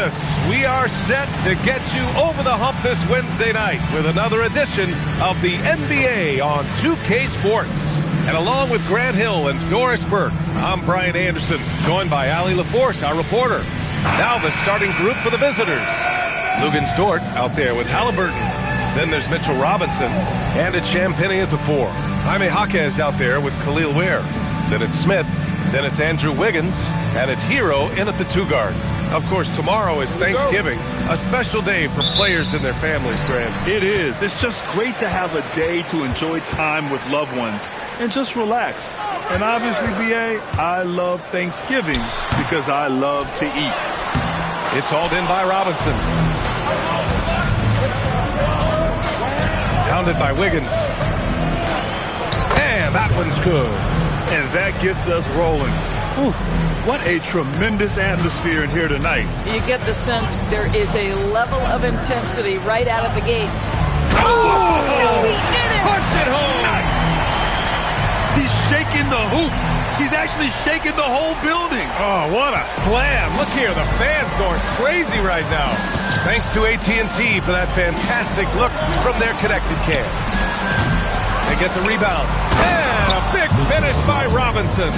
us. We are set to get you over the hump this Wednesday night with another edition of the NBA on 2K Sports. And along with Grant Hill and Doris Burke, I'm Brian Anderson, joined by Allie LaForce, our reporter. Now the starting group for the visitors. Lugens Dort out there with Halliburton. Then there's Mitchell Robinson, and it's Champagnie at the 4. Jaime Jaquez out there with Khalil Ware. Then it's Smith. Then it's Andrew Wiggins, and it's Hero in at the 2 guard. Of course, tomorrow is Thanksgiving, a special day for players and their families, Grant. It is. It's just great to have a day to enjoy time with loved ones and just relax. And obviously, BA, I love Thanksgiving because I love to eat. It's hauled in by Robinson. Pounded by Wiggins. And that one's good. And that gets us rolling. Whew, what a tremendous atmosphere in here tonight. You get the sense there is a level of intensity right out of the gates. Oh! He did it! Punch it home! Nice. He's shaking the hoop. He's actually shaking the whole building. Oh, what a slam. Look here, the fans going crazy right now. Thanks to AT&T for that fantastic look from their connected cam. They get the rebound. And a big finish by Robinson.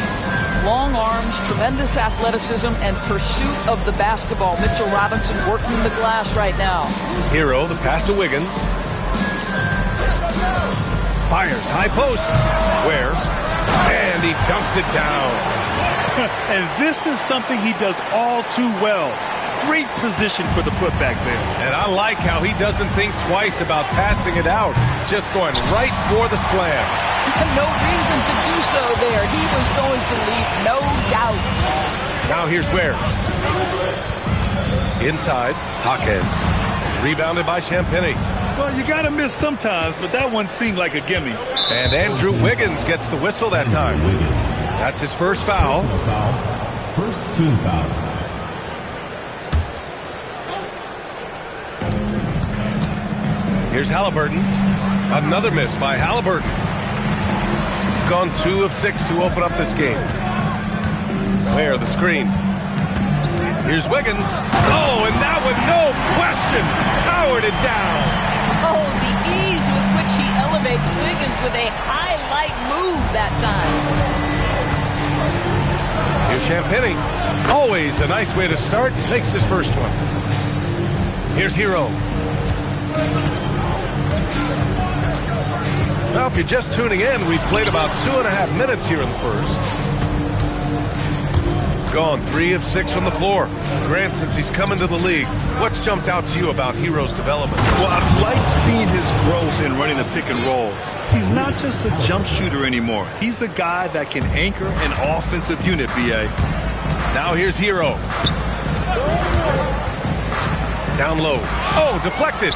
Long arms, tremendous athleticism, and pursuit of the basketball. Mitchell Robinson working the glass right now. Hero, the pass to Wiggins. Fires, high post. Ware. And he dunks it down. And this is something he does all too well. Great position for the putback there. And I like how he doesn't think twice about passing it out. Just going right for the slam. No reason to do so there. He was going to leave no doubt. Now here's Ware. Inside, Jaquez. Rebounded by Champagnie. Well, you got to miss sometimes, but that one seemed like a gimme. And Andrew Wiggins gets the whistle that time. That's his first foul. First team foul. Here's Halliburton. Another miss by Halliburton. Gone 2 of 6 to open up this game. Ware, the screen. Here's Wiggins. Oh, and that one, no question, powered it down. Oh, the ease with which he elevates Wiggins with a highlight move that time. Here's Champagnie. Always a nice way to start. Makes his first one. Here's Hero. Now, if you're just tuning in, we've played about 2.5 minutes here in the first. Gone 3 of 6 from the floor. Grant, since he's come into the league, what's jumped out to you about Hero's development? Well, I've liked seeing his growth in running a pick and roll. He's not just a jump shooter anymore. He's a guy that can anchor an offensive unit, BA. Now here's Hero. Down low. Oh, deflected.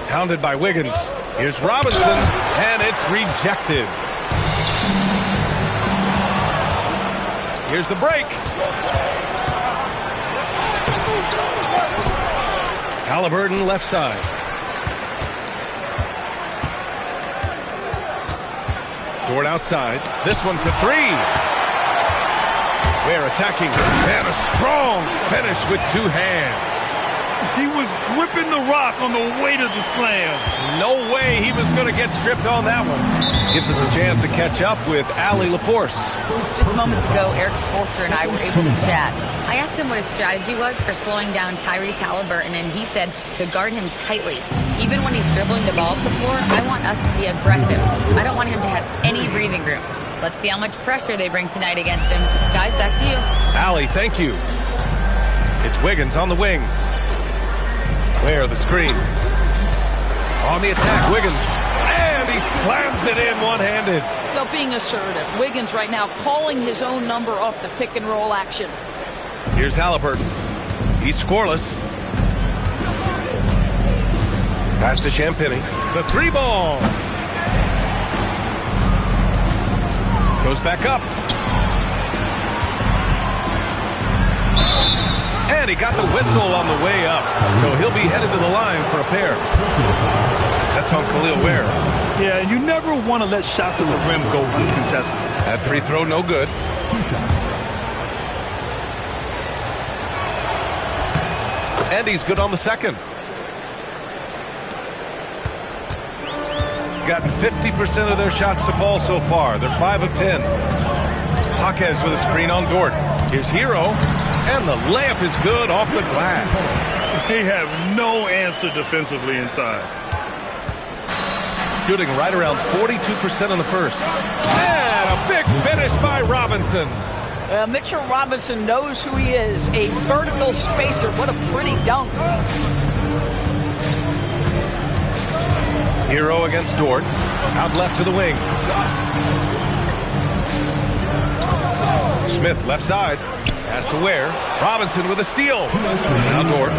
Pounded by Wiggins. Here's Robinson, and it's rejected. Here's the break. Halliburton left side. Dort outside. This one for 3. Ware attacking. And a strong finish with 2 hands. He was gripping the rock on the weight of the slam. No way he was going to get stripped on that one. Gives us a chance to catch up with Allie LaForce. Just moments ago, Eric Spoelstra and I were able to chat. I asked him what his strategy was for slowing down Tyrese Halliburton, and he said to guard him tightly. Even when he's dribbling the ball up the floor, I want us to be aggressive. I don't want him to have any breathing room. Let's see how much pressure they bring tonight against him. Guys, back to you. Allie, thank you. It's Wiggins on the wing. Ware, the screen. On the attack, Wiggins. And he slams it in one-handed. Well, being assertive. Wiggins right now calling his own number off the pick and roll action. Here's Halliburton. He's scoreless. Pass to Champagnie. The 3-ball. Goes back up. And he got the whistle on the way up. So he'll be headed to the line for a pair. That's on Khalil Ware. Yeah, and you never want to let shots at the rim go uncontested. That free throw, no good. And he's good on the second. Gotten 50% of their shots to fall so far. They're 5 of 10. Jaquez with a screen on Dort. Here's Hero, and the layup is good off the glass. They have no answer defensively inside. Shooting right around 42% in the first. And a big finish by Robinson. Mitchell Robinson knows who he is, a vertical spacer. What a pretty dunk. Hero against Dort. Out left to the wing. Smith left side. Has to Ware. Robinson with a steal. Now Dort.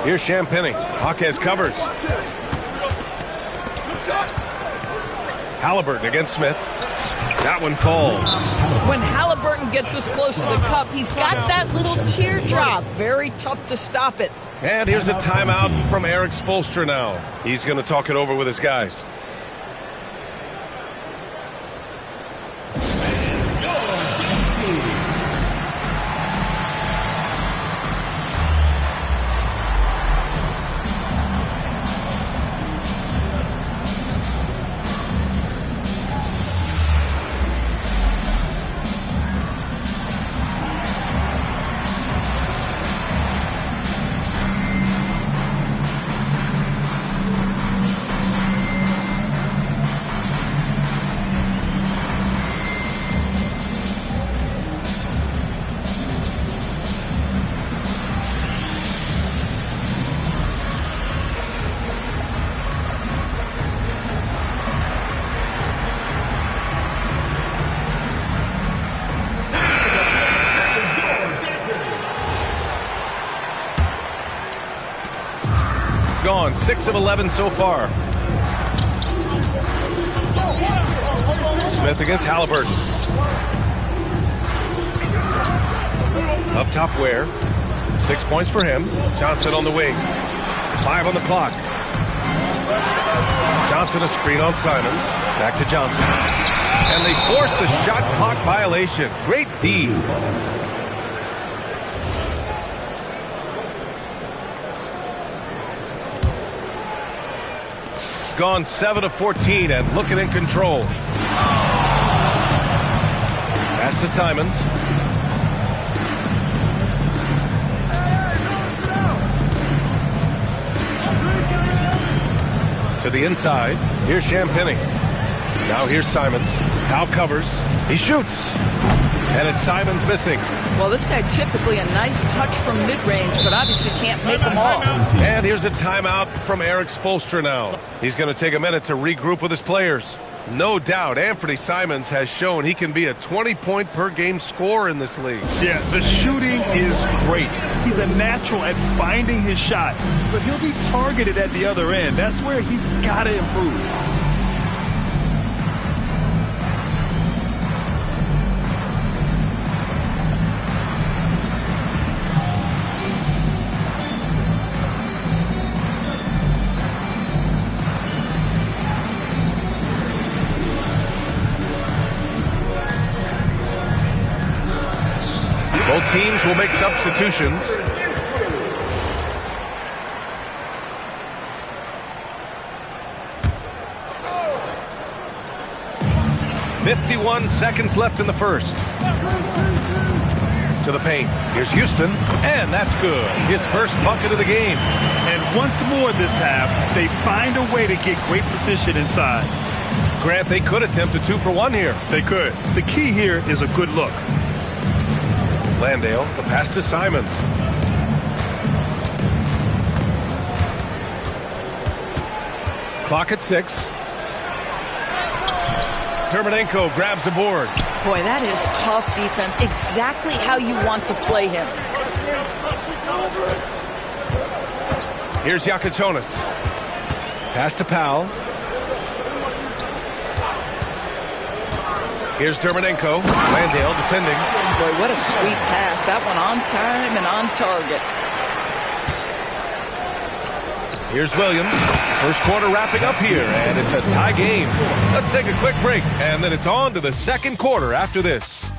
Here's Champagny. Jaquez covers. Halliburton against Smith. That one falls. When Halliburton gets this close to the cup, he's got that little teardrop. Very tough to stop it. And here's a timeout from Eric Spoelstra now. He's going to talk it over with his guys. Gone 6 of 11 so far. Smith against Halliburton. Up top Ware. 6 points for him. Johnson on the wing. 5 on the clock. Johnson a screen on Simons. Back to Johnson. And they force the shot clock violation. Great D. Gone 7 of 14 and looking in control. Pass to Simons. To the inside. Here's Champagny. Now here's Simons. Now covers. He shoots. And it's Simons missing. Well, this guy typically a nice touch from mid-range, but obviously can't make them all. And here's a timeout from Eric Spoelstra now. He's going to take a minute to regroup with his players. No doubt, Anthony Simons has shown he can be a 20-point-per-game scorer in this league. Yeah, the shooting is great. He's a natural at finding his shot, but he'll be targeted at the other end. That's where he's got to improve. Both teams will make substitutions. .51 seconds left in the first. To the paint. Here's Houston, and that's good. His first bucket of the game. And once more this half, they find a way to get great position inside. Grant, they could attempt a 2-for-1 here. They could. The key here is a good look. Landale, the pass to Simons. Clock at 6. Terminenko grabs the board. Boy, that is tough defense. Exactly how you want to play him. Here's Yakatonis. Pass to Powell. Here's Terminenko. Landale defending. Boy, what a sweet pass. That one on time and on target. Here's Williams. First quarter wrapping up here, and it's a tie game. Let's take a quick break, and then it's on to the second quarter after this.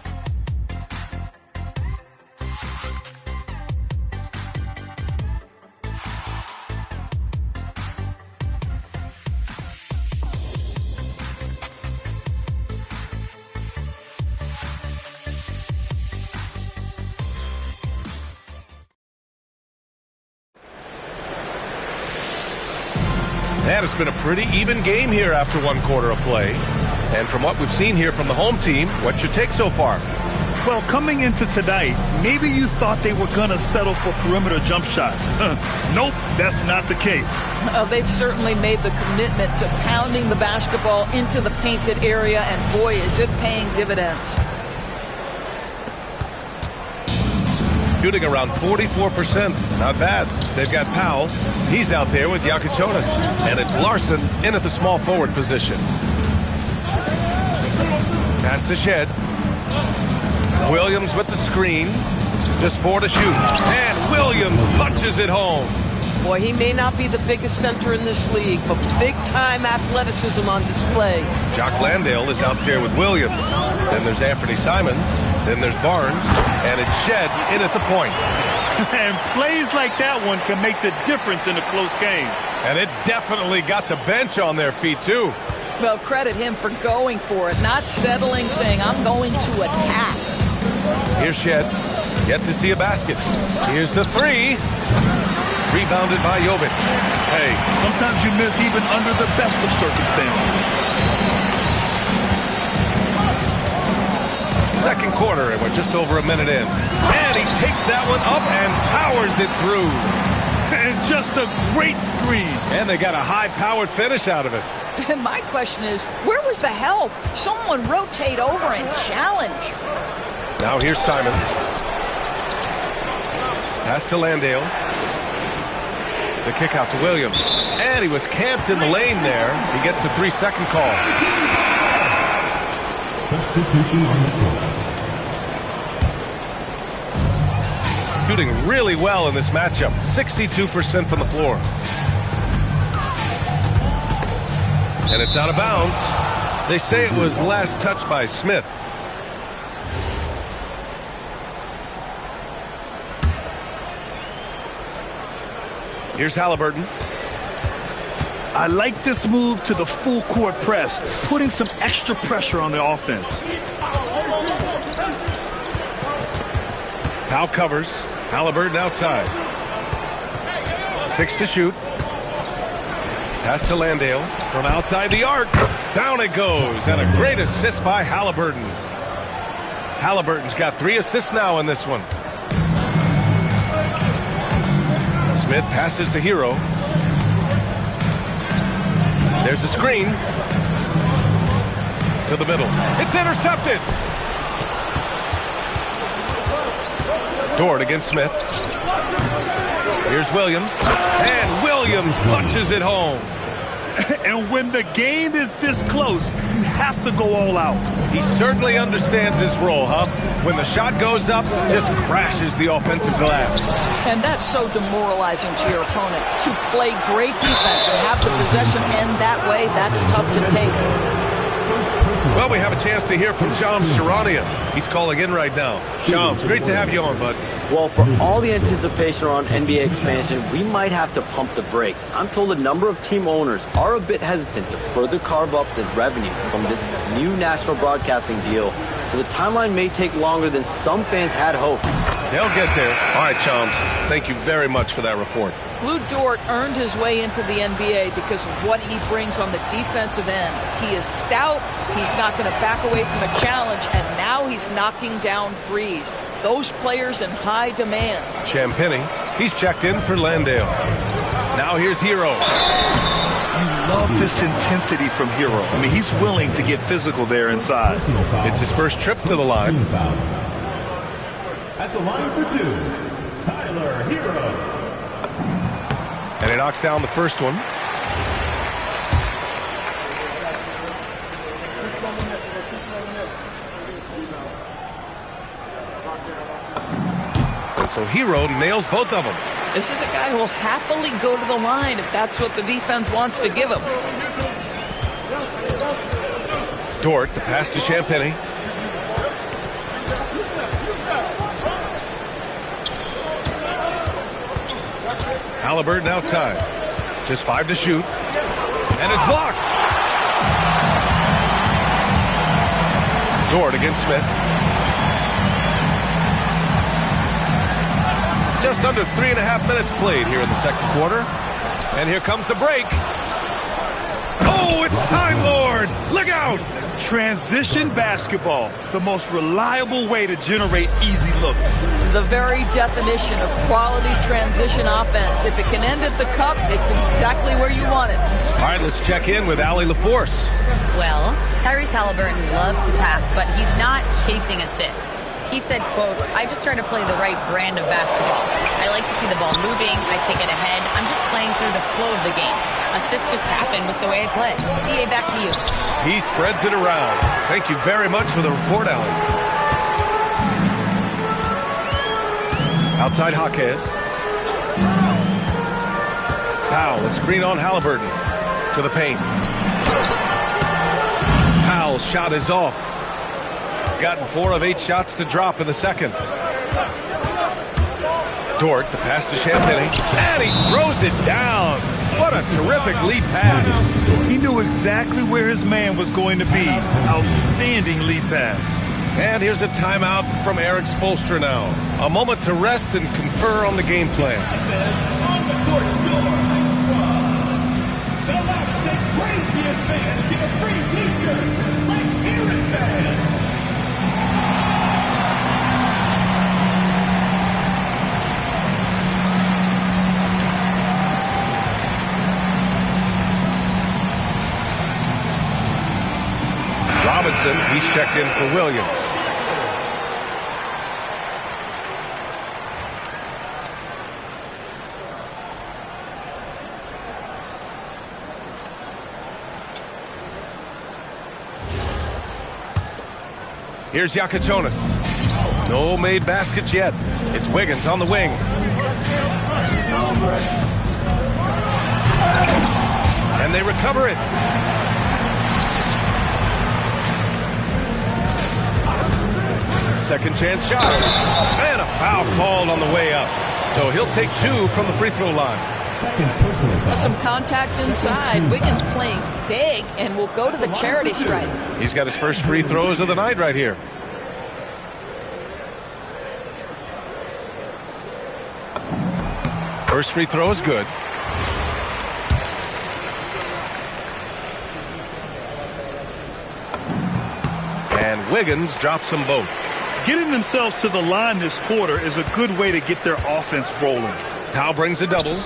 And it's been a pretty even game here after one quarter of play. And from what we've seen here from the home team, what's your take so far? Well, coming into tonight, maybe you thought they were going to settle for perimeter jump shots. Nope, that's not the case. They've certainly made the commitment to pounding the basketball into the painted area, and boy, is it paying dividends. Shooting around 44%. Not bad. They've got Powell. He's out there with Yakuchonis. And it's Larson in at the small forward position. Pass to Shed. Williams with the screen. Just 4 to shoot. And Williams punches it home. Boy, he may not be the biggest center in this league, but big-time athleticism on display. Jock Landale is out there with Williams. Then there's Anthony Simons. Then there's Barnes. And it's Shed in at the point. And plays like that one can make the difference in a close game. And it definitely got the bench on their feet, too. Well, credit him for going for it, not settling, saying, I'm going to attack. Here's Shed. Yet to see a basket. Here's the three. Rebounded by Jovic. Hey, sometimes you miss even under the best of circumstances. Second quarter, and we're just over a minute in. And he takes that one up and powers it through. And just a great screen. And they got a high-powered finish out of it. And my question is, where was the help? Someone rotate over and challenge. Now here's Simons. Pass to Landale. The kick out to Williams. And he was camped in the lane there. He gets a 3-second call. Substitution on the court. Shooting really well in this matchup. 62% from the floor. And it's out of bounds. They say it was last touched by Smith. Here's Halliburton. I like this move to the full court press, putting some extra pressure on the offense. Powell covers. Halliburton outside. 6 to shoot. Pass to Landale from outside the arc. Down it goes. And a great assist by Halliburton. Halliburton's got 3 assists now in this one. Smith passes to Hero. There's a screen. To the middle. It's intercepted. Dort against Smith. Here's Williams. And Williams punches it home. And when the game is this close, you have to go all out. He certainly understands his role, huh? When the shot goes up, just crashes the offensive glass. And that's so demoralizing to your opponent. To play great defense and have the possession end that way, that's tough to take. Well, we have a chance to hear from Shams Charania. He's calling in right now. Shams, great to have you on, bud. Well, for all the anticipation around NBA expansion, we might have to pump the brakes. I'm told a number of team owners are a bit hesitant to further carve up the revenue from this new national broadcasting deal, so the timeline may take longer than some fans had hoped. They'll get there. All right, Shams, thank you very much for that report. Lou Dort earned his way into the NBA because of what he brings on the defensive end. He is stout, he's not going to back away from a challenge, and now he's knocking down threes. Those players in high demand. Champagny, he's checked in for Landale. Now here's Hero. You love this intensity from Hero. I mean, he's willing to get physical there inside. It's his first trip to the line. At the line for 2, Tyler Hero. And he knocks down the first one. And so Hero nails both of them. This is a guy who will happily go to the line if that's what the defense wants to give him. Dort, the pass to Champagny. Halliburton outside. Just 5 to shoot. And it's blocked. Dort against Smith. Just under 3.5 minutes played here in the second quarter. And here comes the break. Oh, it's Time Lord. Look out. Transition basketball, the most reliable way to generate easy looks. The very definition of quality transition offense. If it can end at the cup, it's exactly where you want it. All right, let's check in with Allie LaForce. Well, Tyrese Halliburton loves to pass, but he's not chasing assists. He said, quote, "I just try to play the right brand of basketball. I like to see the ball moving. I kick it ahead. I'm just playing through the flow of the game. Assists just happen with the way I play." BA, back to you. He spreads it around. Thank you very much for the report, Allie. Outside Jaquez. Powell, a screen on Halliburton. To the paint. Powell's shot is off. Gotten 4 of 8 shots to drop in the second. Dort, the pass to Champagny, and he throws it down. What a terrific lead pass. He knew exactly where his man was going to be. Outstanding lead pass. And here's a timeout from Eric Spoelstra now. A moment to rest and confer on the game plan. On the court, your squad. The loudest and craziest fans get a free t-shirt. Let's hear it, fans. Robinson, he's checked in for Williams. Here's Yakachonis. No made baskets yet. It's Wiggins on the wing. And they recover it. Second chance shot. And a foul called on the way up. So he'll take 2 from the free throw line. Some contact inside. Wiggins playing big and will go to the charity stripe. He's got his first free throws of the night right here. First free throw is good. And Wiggins drops them both. Getting themselves to the line this quarter is a good way to get their offense rolling. Powell brings a double.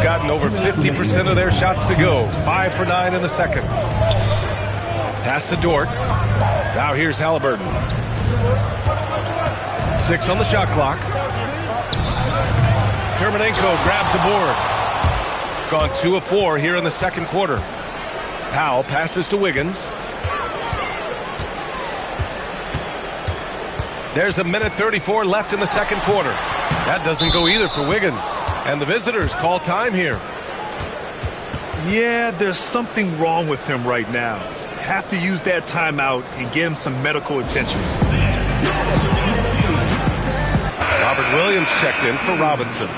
Gotten over 50% of their shots to go. 5 for 9 in the second. Pass to Dort. Now here's Halliburton. 6 on the shot clock. Terminenko grabs the board. Gone 2 of 4 here in the second quarter. Powell passes to Wiggins. There's a minute 34 left in the second quarter. That doesn't go either for Wiggins. And the visitors call time here. Yeah, there's something wrong with him right now. Have to use that timeout and get him some medical attention. Robert Williams checked in for Robinson.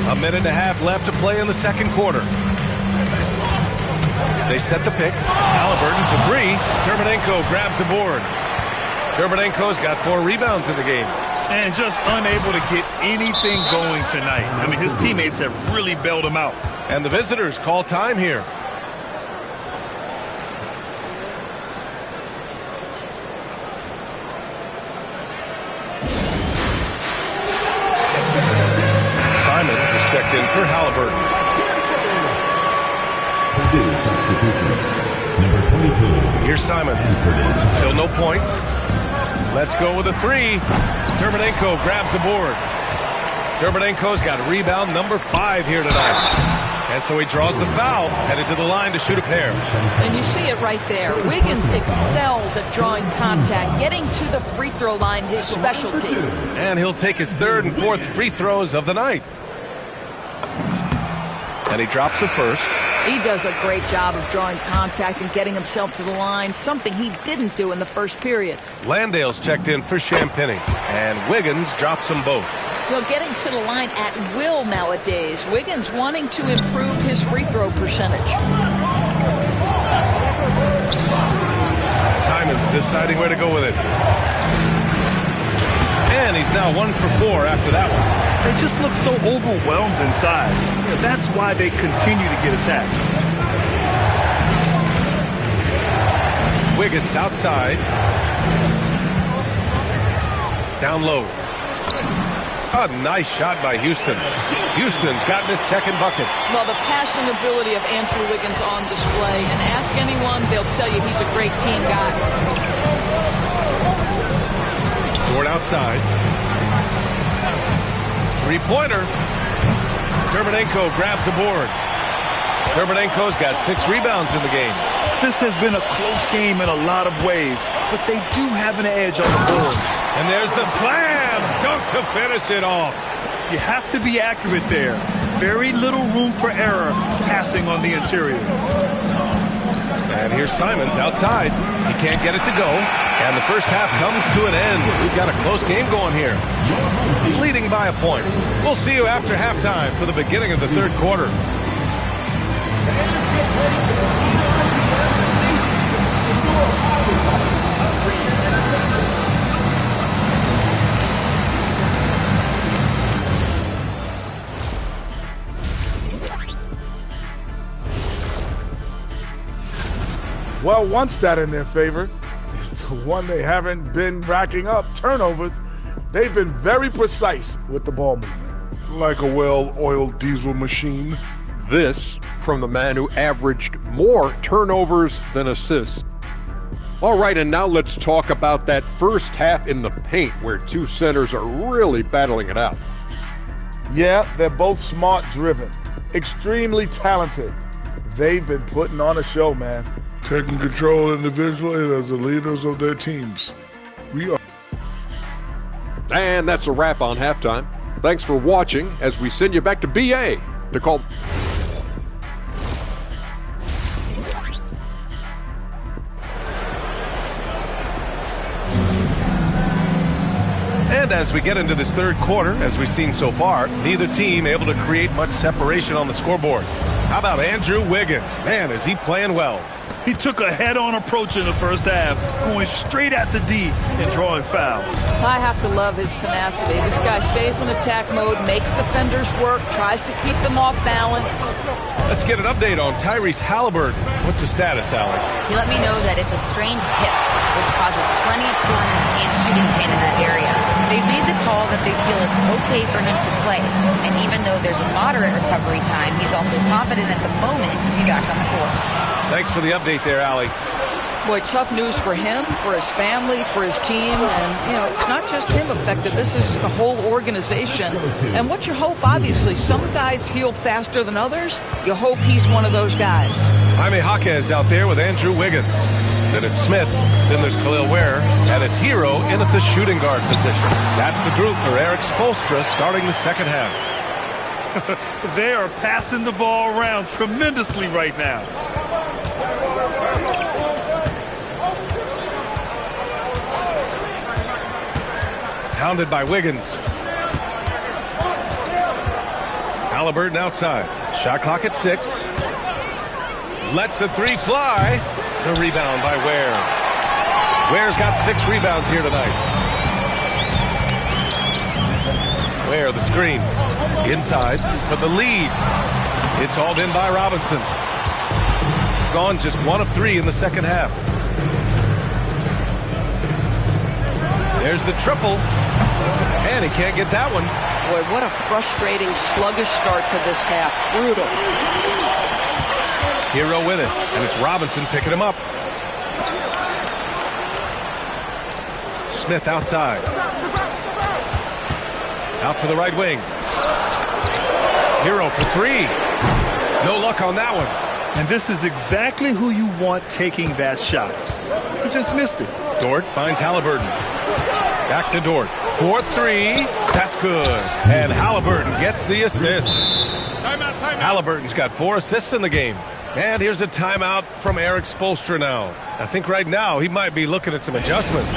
A minute and a half left to play in the second quarter. They set the pick. Halliburton for 3. Terminenko grabs the board. Terminenko's got 4 rebounds in the game. And just unable to get anything going tonight. I mean, his teammates have really bailed him out. And the visitors call time here. Checked in for Halliburton. Purdue substitution. Number 22. Here's Simons. Still no points. Let's go with a 3. Terminenko grabs the board. Terminenko's got rebound number 5 here tonight. And so he draws the foul, headed to the line to shoot a pair. And you see it right there. Wiggins excels at drawing contact, getting to the free throw line, his specialty. And he'll take his 3rd and 4th free throws of the night. And he drops the first. He does a great job of drawing contact and getting himself to the line, something he didn't do in the first period. Landale's checked in for Champagny. And Wiggins drops them both. Getting to the line at will nowadays. Wiggins wanting to improve his free throw percentage. Simons deciding where to go with it. And he's now 1 for 4 after that one. They just look so overwhelmed inside. That's why they continue to get attacked. Wiggins outside. Down low. A nice shot by Houston. Houston's gotten his second bucket. Well, the passing ability of Andrew Wiggins on display. And ask anyone, they'll tell you he's a great team guy. Dort outside. Three-pointer. Dermonenko grabs the board. Dermonenko's got 6 rebounds in the game. This has been a close game in a lot of ways, but they do have an edge on the board. And there's the slam dunk to finish it off. You have to be accurate there. Very little room for error passing on the interior. And here's Simons outside. He can't get it to go. And the first half comes to an end. We've got a close game going here. Leading by a point. We'll see you after halftime for the beginning of the third quarter. Well, one stat in their favor is the one they haven't been racking up, turnovers. They've been very precise with the ball movement. Like a well-oiled diesel machine. This from the man who averaged more turnovers than assists. All right, and now let's talk about that first half in the paint where two centers are really battling it out. Yeah, they're both smart-driven, extremely talented. They've been putting on a show, man. Taking control individually as the leaders of their teams. We are. And that's a wrap on halftime. Thanks for watching as we send you back to BA to call. And as we get into this third quarter, as we've seen so far, neither team able to create much separation on the scoreboard. How about Andrew Wiggins? Man, is he playing well. He took a head-on approach in the first half, going straight at the D and drawing fouls. I have to love his tenacity. This guy stays in attack mode, makes defenders work, tries to keep them off balance. Let's get an update on Tyrese Halliburton. What's the status, Alec? He let me know that it's a strained hip, which causes plenty of soreness and shooting pain in that area. They've made the call that they feel it's okay for him to play. And even though there's a moderate recovery time, he's also confident at the moment to be back on the floor. Thanks for the update there, Allie. Boy, tough news for him, for his family, for his team. And, it's not just him affected. This is the whole organization. And what's your hope, obviously? Some guys heal faster than others. You hope he's one of those guys. Jaime Jaquez out there with Andrew Wiggins. Then it's Smith. Then there's Khalil Ware. And it's Hero in at the shooting guard position. That's the group for Eric Spoelstra starting the second half. They are passing the ball around tremendously right now. Pounded by Wiggins. Halliburton outside. Shot clock at 6. Lets the three fly. The rebound by Ware. Ware's got 6 rebounds here tonight. Ware, the screen. Inside for the lead. It's hauled in by Robinson. Gone just 1 of 3 in the second half. There's the triple. And he can't get that one. Boy, what a frustrating, sluggish start to this half. Brutal. Hero with it. And it's Robinson picking him up. Smith outside. Out to the right wing. Hero for 3. No luck on that one. And this is exactly who you want taking that shot. He just missed it. Dort finds Halliburton. Back to Dort. 4-3. That's good. And Halliburton gets the assist. Timeout. Halliburton's got 4 assists in the game. And here's a timeout from Eric Spoelstra now. I think right now he might be looking at some adjustments.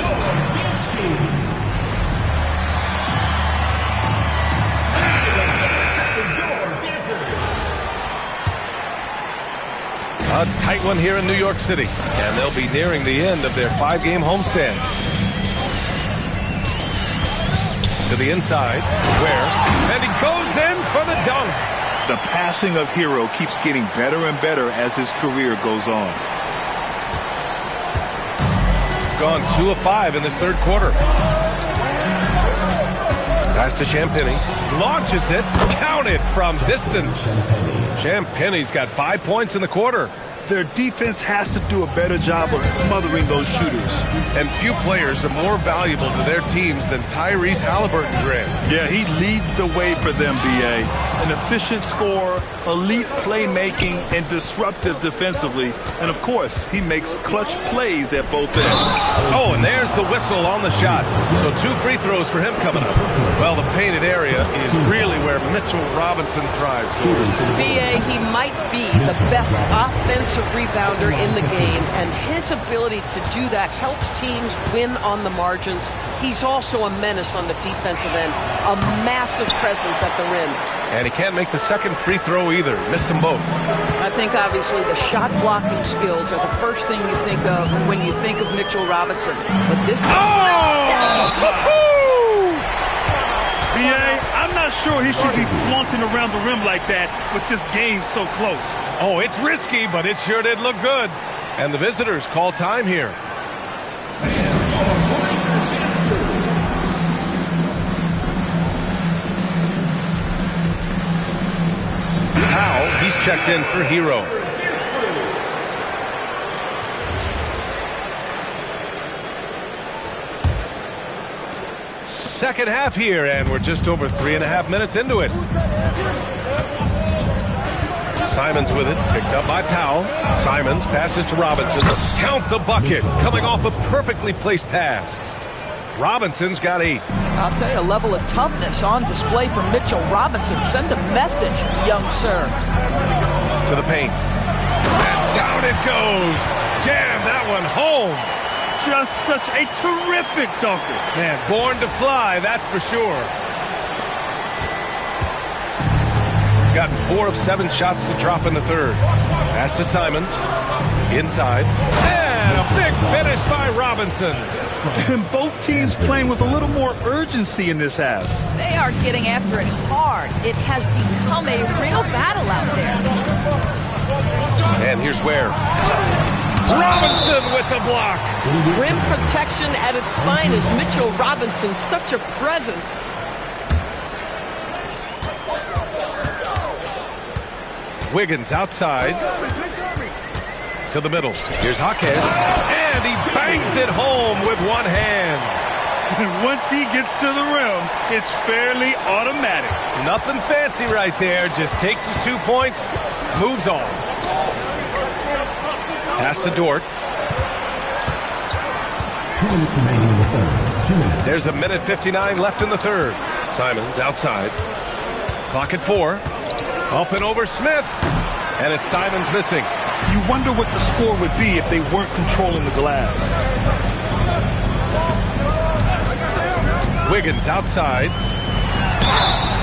A tight one here in New York City, and they'll be nearing the end of their 5-game homestand. To the inside, Ware, and he goes in for the dunk. The passing of Hero keeps getting better and better as his career goes on. Gone 2 of 5 in this third quarter. Pass to Champagny, launches it, counted from distance. Champagny's got 5 points in the quarter. Their defense has to do a better job of smothering those shooters. And few players are more valuable to their teams than Tyrese Halliburton, Grant. Yeah, he leads the way for them, B.A. An efficient scorer, elite playmaking, and disruptive defensively. And, of course, he makes clutch plays at both ends. Oh, and there's the whistle on the shot. So 2 free throws for him coming up. Well, the painted area is really where Mitchell Robinson thrives. B.A., he might be the best offensive rebounder in the game, and his ability to do that helps teams win on the margins. He's also a menace on the defensive end, a massive presence at the rim. And he can't make the second free throw either. Missed them both. I think obviously the shot blocking skills are the first thing you think of when you think of Mitchell Robinson. But this B.A., I'm not sure he should be flaunting around the rim like that with this game so close. Oh, it's risky, but it sure did look good. And the visitors call time here. Now he's checked in for Hero. Second half here, and we're just over 3.5 minutes into it. Simons with it, picked up by Powell. Simons passes to Robinson. Count the bucket, coming off a perfectly placed pass. Robinson's got 8. I'll tell you, a level of toughness on display from Mitchell Robinson. Send a message, young sir. To the paint. And down it goes. Jam that one home. Just such a terrific dunker. Man, born to fly, that's for sure. Gotten 4 of 7 shots to drop in the third. Pass to Simons. Inside. And a big finish by Robinson. And both teams playing with a little more urgency in this half. They are getting after it hard. It has become a real battle out there. And here's Ware. Robinson with the block. Rim protection at its finest. Mitchell Robinson, such a presence. Wiggins outside to the middle. Here's Jaquez, and he bangs it home with one hand. And once he gets to the rim, it's fairly automatic. Nothing fancy right there. Just takes his 2 points, moves on. Pass to Dort. 2 minutes remaining in the third. 2 minutes. There's a minute 59 left in the third. Simons outside. Clock at 4. Up and over Smith. And it's Simons missing. You wonder what the score would be if they weren't controlling the glass. Wiggins outside.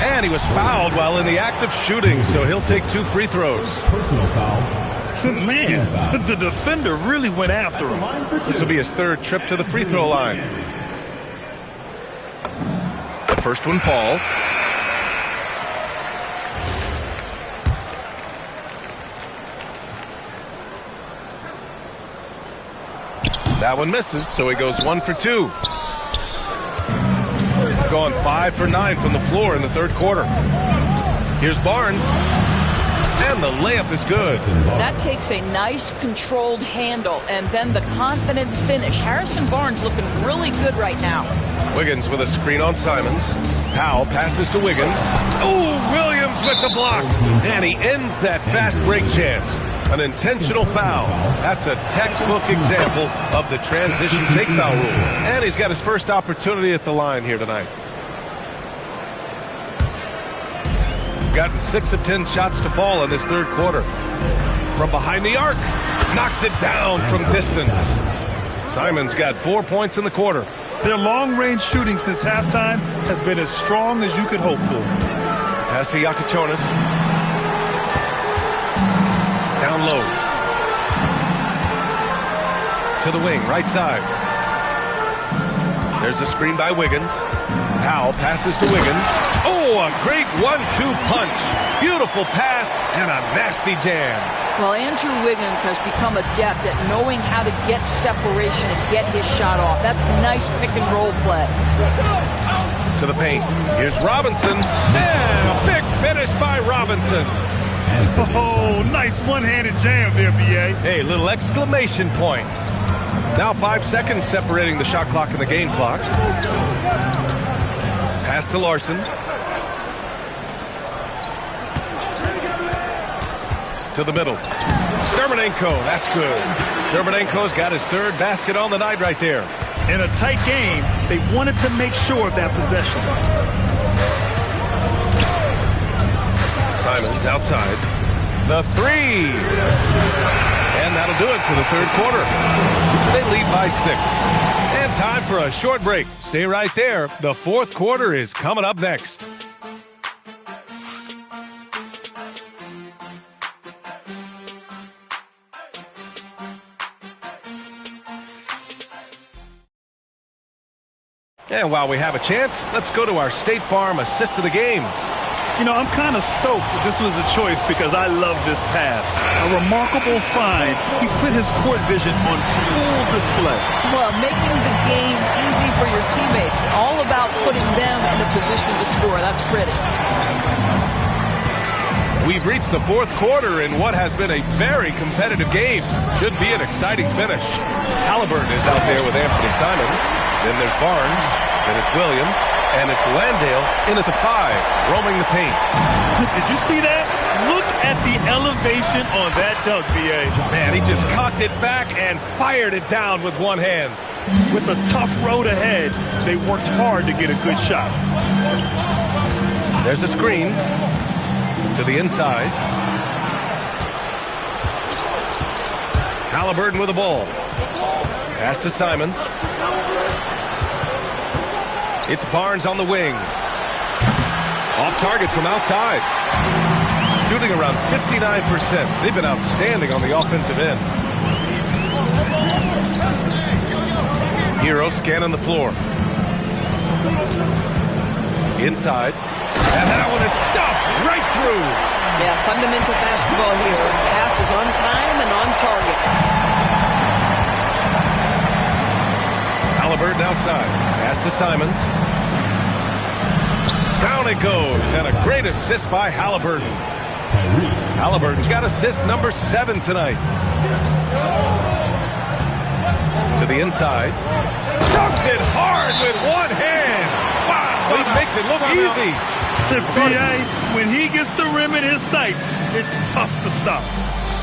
And he was fouled while in the act of shooting, so he'll take 2 free throws. Personal foul. Man, the defender really went after him. This will be his 3rd trip to the free throw line. The first one falls. That one misses, so he goes 1 for 2. Gone 5 for 9 from the floor in the third quarter. Here's Barnes. And the layup is good. That takes a nice controlled handle and then the confident finish. Harrison Barnes looking really good right now. Wiggins with a screen on Simons. Powell passes to Wiggins. Oh, Williams with the block. And he ends that fast break chance. An intentional foul. That's a textbook example of the transition take foul rule. And he's got his first opportunity at the line here tonight. Gotten 6 of 10 shots to fall in this third quarter. From behind the arc, knocks it down from distance. Simons got 4 points in the quarter. Their long-range shooting since halftime has been as strong as you could hope for. Pass to Yakichonis. Down low. to the wing, right side. There's a screen by Wiggins. Powell passes to Wiggins. Oh, a great 1-2 punch. Beautiful pass and a nasty jam. Well, Andrew Wiggins has become adept at knowing how to get separation and get his shot off. That's nice pick and roll play. To the paint. Here's Robinson. And a big finish by Robinson. Oh, nice one-handed jam there, B.A. Hey, little exclamation point. Now 5 seconds separating the shot clock and the game clock. Pass to Larson. To the middle. Dermonenko, that's good. Dermonenko's got his third basket on the night right there. In a tight game, they wanted to make sure of that possession. Simons outside. The three. And that'll do it for the third quarter. They lead by 6. And time for a short break. Stay right there. The fourth quarter is coming up next. And while we have a chance, let's go to our State Farm assist of the game. You know, I'm kind of stoked that this was a choice because I love this pass. A remarkable find. He put his court vision on full display. Well, making the game easy for your teammates. All about putting them in a position to score. That's pretty. We've reached the fourth quarter in what has been a very competitive game. Should be an exciting finish. Halliburton is out there with Anthony Simons. Then there's Barnes. Then it's Williams. And it's Landale in at the 5, roaming the paint. Did you see that? Look at the elevation on that dunk, B.A. Man, he just cocked it back and fired it down with one hand. With a tough road ahead, they worked hard to get a good shot. There's a screen to the inside. Halliburton with the ball. Pass to Simons. It's Barnes on the wing. Off target from outside. Shooting around 59%. They've been outstanding on the offensive end. Hero scanning the floor. Inside. And that one is stuffed right through. Yeah, fundamental basketball here. Pass is on time and on target. Halliburton outside. Pass to Simons. Down it goes. And a great assist by Halliburton. Halliburton's got assist number 7 tonight. To the inside. Dunks it hard with one hand. Wow, he makes it look easy. B.A., when he gets the rim in his sights, it's tough to stop.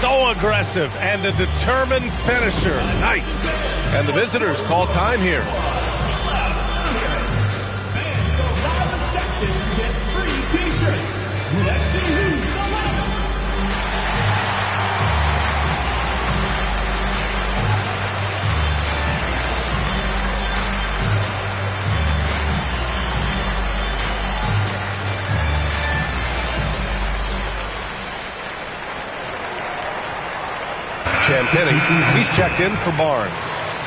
So aggressive and a determined finisher. Nice. And the visitors call time here. Champagny, he's checked in for Barnes.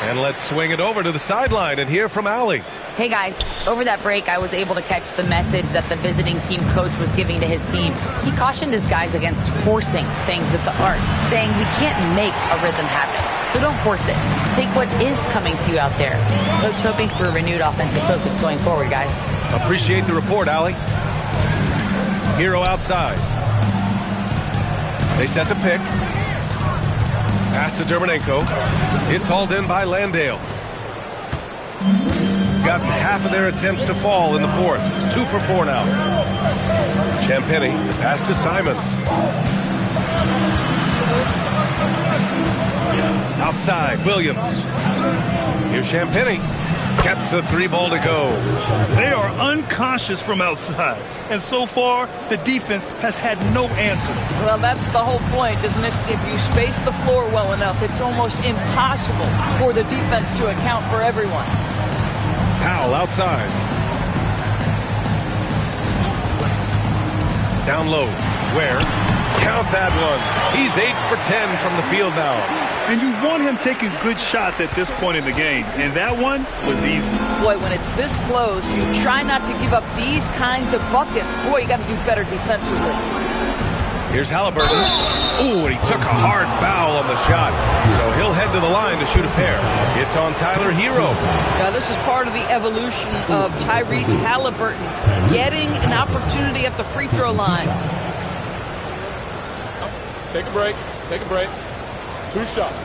And let's swing it over to the sideline and hear from Allie. Hey guys, over that break I was able to catch the message that the visiting team coach was giving to his team. He cautioned his guys against forcing things at the arc, saying we can't make a rhythm happen. So don't force it. Take what is coming to you out there. Coach hoping for a renewed offensive focus going forward, guys. Appreciate the report, Allie. Hero outside. They set the pick. Pass to Dermonenko. It's hauled in by Landale. Gotten half of their attempts to fall in the fourth. 2 for 4 now. Champagny, the pass to Simons. Outside, Williams. Here's Champagny. Gets the 3 ball to go. They are uncautious from outside. And so far, the defense has had no answer. Well, that's the whole point, isn't it? If you space the floor well enough, it's almost impossible for the defense to account for everyone. Powell outside. Down low. Where? Count that one. He's 8 for 10 from the field now. And you want him taking good shots at this point in the game. And that one was easy. Boy, when it's this close, you try not to give up these kinds of buckets. Boy, you got to do better defensively. Here's Halliburton. Ooh, and he took a hard foul on the shot. So he'll head to the line to shoot a pair. It's on Tyler Hero. Now, this is part of the evolution of Tyrese Halliburton, getting an opportunity at the free throw line. Take a break. Take a break. 2 shots.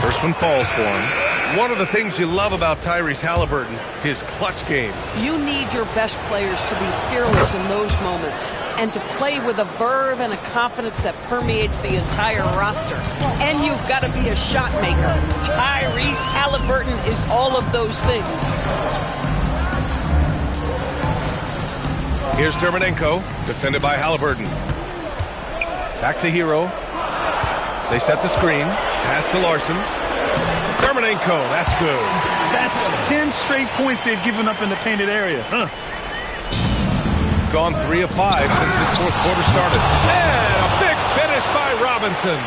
First one falls for him. One of the things you love about Tyrese Halliburton, his clutch game. You need your best players to be fearless in those moments and to play with a verve and a confidence that permeates the entire roster. And you've got to be a shot maker. Tyrese Halliburton is all of those things. Here's Dermonenko, defended by Halliburton. Back to Hero. They set the screen. Pass to Larson. Dermonenko, that's good. That's 10 straight points they've given up in the painted area. Gone 3 of 5 since this fourth quarter started. And a big finish by Robinson.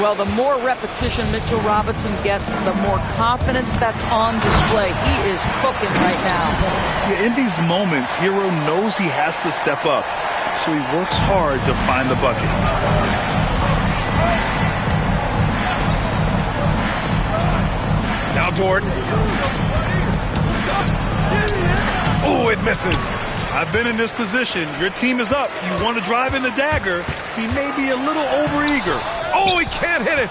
Well, the more repetition Mitchell Robinson gets, the more confidence that's on display. He is cooking right now. Yeah, in these moments, Hero knows he has to step up, so he works hard to find the bucket. Now Dort. Oh, it misses. I've been in this position. Your team is up. You want to drive in the dagger. He may be a little overeager. Oh, he can't hit it.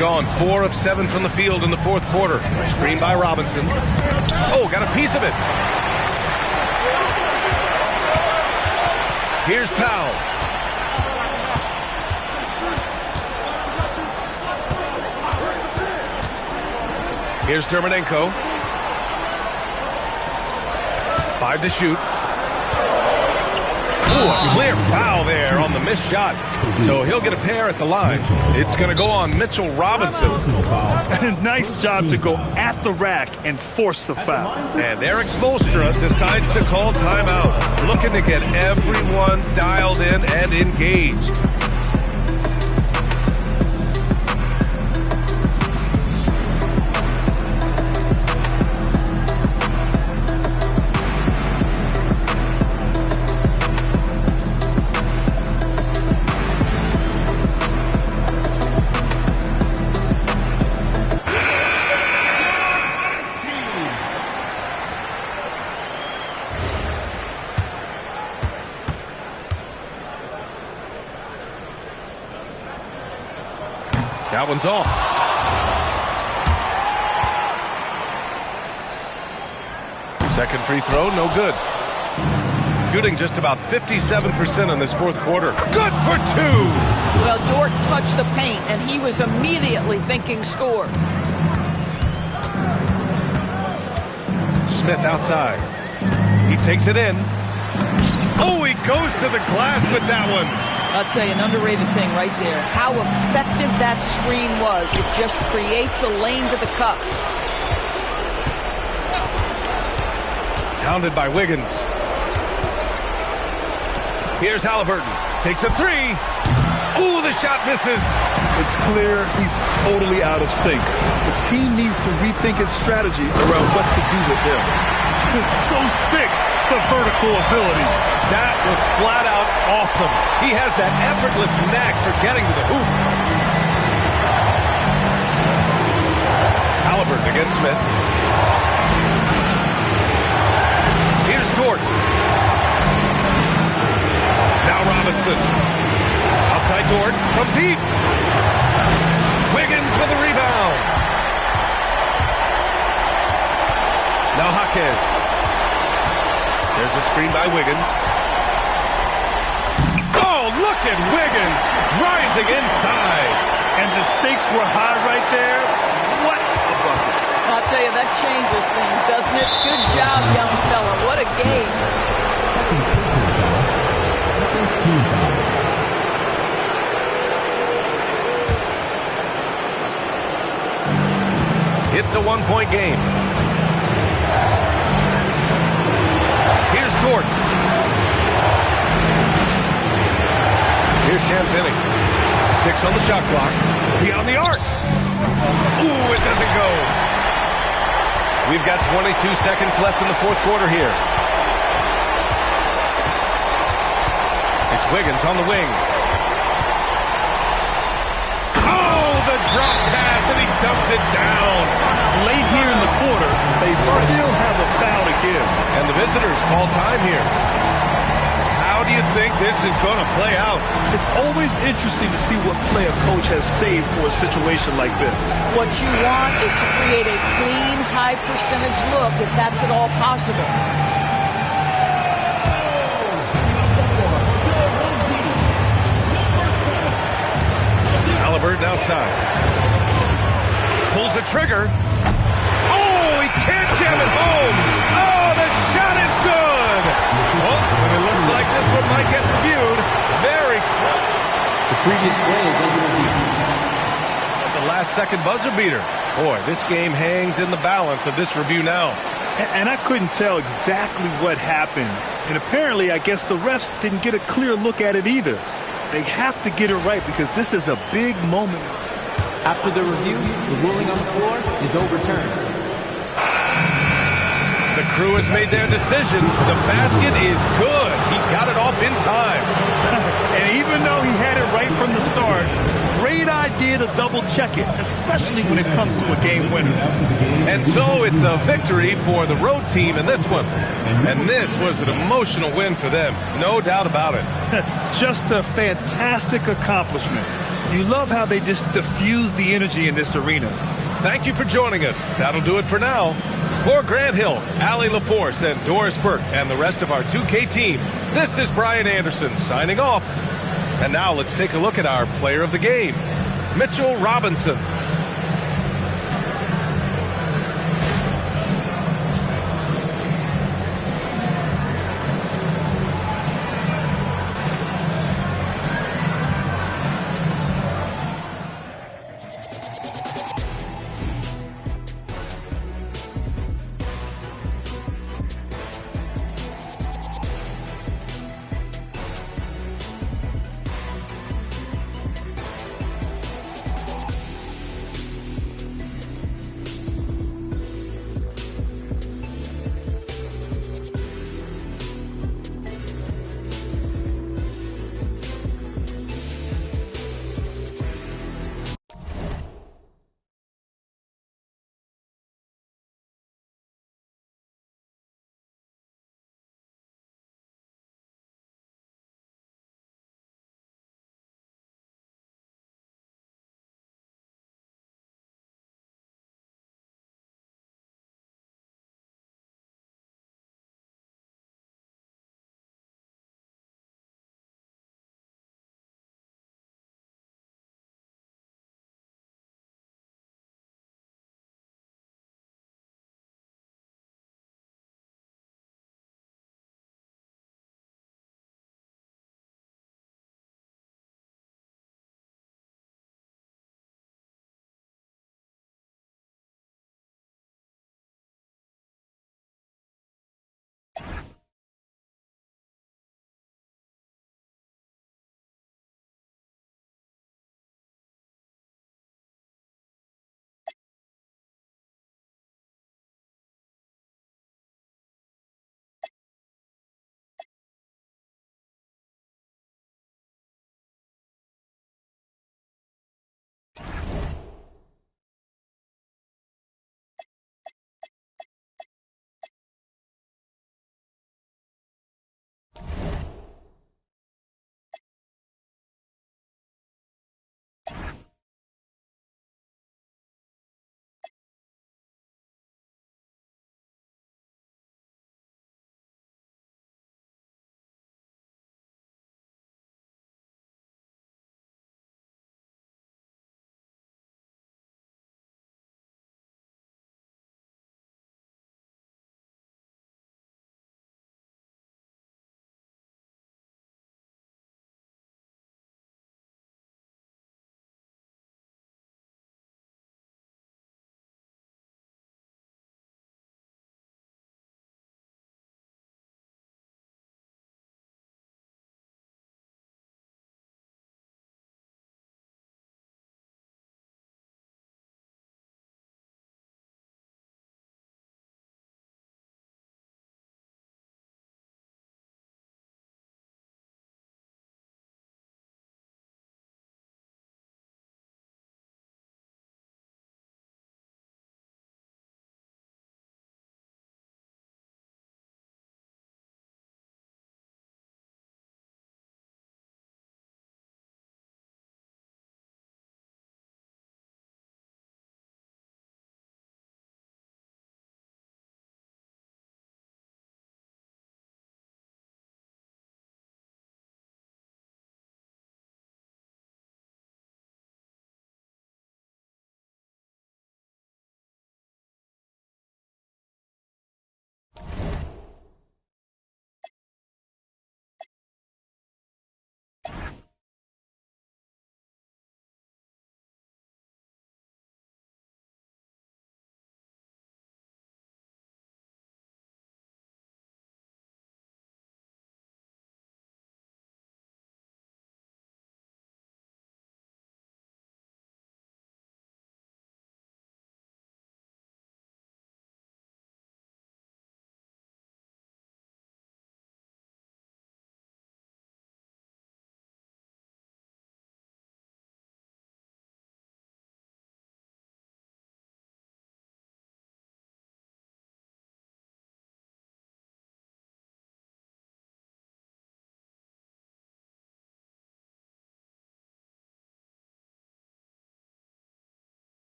Gone 4 of 7 from the field in the fourth quarter. Screen by Robinson. Oh, got a piece of it. Here's Powell. Here's Dermonenko. 5 to shoot. Ooh, a clear foul there on the missed shot. So he'll get a pair at the line. It's going to go on Mitchell Robinson. Nice job to go at the rack and force the foul. And Eric Spoelstra decides to call timeout, looking to get everyone dialed in and engaged. That one's off. Second free throw, no good. Shooting just about 57% in this fourth quarter. Good for 2. Well, Dort touched the paint, and he was immediately thinking score. Smith outside. He takes it in. Oh, he goes to the glass with that one. I'll tell you, an underrated thing right there. How effective that screen was. It just creates a lane to the cup. Pounded by Wiggins. Here's Halliburton. Takes a 3. Ooh, the shot misses. It's clear he's totally out of sync. The team needs to rethink its strategy around what to do with him. It's so sick, the vertical ability. That was flat out awesome. He has that effortless knack for getting to the hoop. Halliburton against Smith. Here's Dort. Now Robinson. Outside Dort from deep. Wiggins with a rebound. Now Jaquez. There's a screen by Wiggins. Oh, look at Wiggins rising inside. And the stakes were high right there. What a bucket. I'll tell you, that changes things, doesn't it? Good job, young fella. What a game. It's a 1-point game. on the shot clock. Beyond the arc. Ooh, it doesn't go. We've got 22 seconds left in the fourth quarter here. It's Wiggins on the wing. Oh, the drop pass, and he dumps it down. Late here in the quarter, they still have a foul to give. And the visitors call time here. How do you think this is going to play out? It's always interesting to see what play a coach has saved for a situation like this. What you want is to create a clean, high percentage look, if that's at all possible. Halliburton outside. Pulls the trigger. Oh, he can't jam it home. Oh, the shot is good. Oh, and it looks like this one might get reviewed. Very close. The previous play is under review. The last second buzzer beater. Boy, this game hangs in the balance of this review now. And I couldn't tell exactly what happened. And apparently, I guess the refs didn't get a clear look at it either. They have to get it right because this is a big moment. After the review, the ruling on the floor is overturned. The crew has made their decision. The basket is good. He got it off in time. And even though he had it right from the start, great idea to double check it, especially when it comes to a game winner. And so it's a victory for the road team in this one. And this was an emotional win for them. No doubt about it. Just a fantastic accomplishment. You love how they just diffuse the energy in this arena. Thank you for joining us. That'll do it for now. For Grant Hill, Allie LaForce, and Doris Burke, and the rest of our 2K team, this is Brian Anderson signing off. And now let's take a look at our player of the game, Mitchell Robinson.